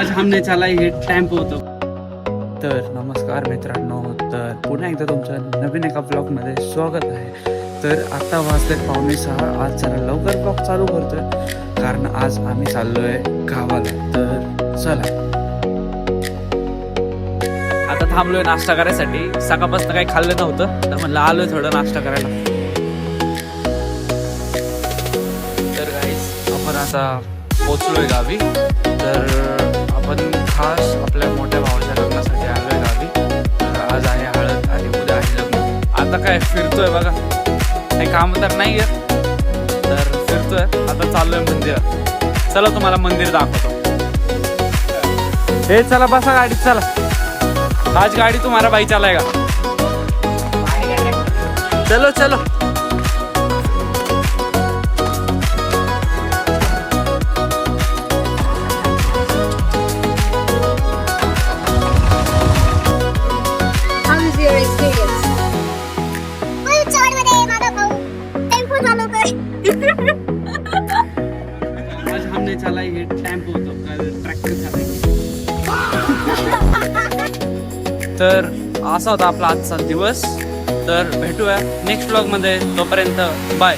आज हमने चलाई हे टेम्पो होतो. तर नमस्कार मित्रांनो, तर पुन्हा एकदा तुमचं नवीन एका ब्लॉगमध्ये स्वागत आहे. तर आता वाजले 5:45. आज जरा लवकर ब्लॉग चालू करतोय कारण आज आम्ही चाललोय गावाला. तर चला. आता थांबलोय नाश्ता करायसाठी. सकाळपासून काही खाल्लं नव्हतं तर म्हणलं आलोय थोडं नाश्ता करायला. तर गाईस आपण आता पोचलोय गावी. तर आपण खास आपल्या मोठ्या भावाच्या लग्नासाठी आलोय गावी. तर आज आहे हळद आणि उद्या आहे लग्न. आता काय फिरतोय बघा, काही काम तर नाही आहे तर फिरतोय. आता चाललोय मंदिरात. चला तुम्हाला मंदिर दाखवतो. हे चला बसा गाडीत चला. आज गाड़ी तुम्हारा भाई चलाएगा. चलो चलो. How is your experience? माझा भाऊ टेम्पो चालवतोय. आज हमने चलाई हे टेम्पो होतो, ट्रॅक्टर चलाई. तर असा होता आपला आजचा दिवस. तर भेटूया नेक्स्ट व्लॉगमध्ये. तोपर्यंत बाय.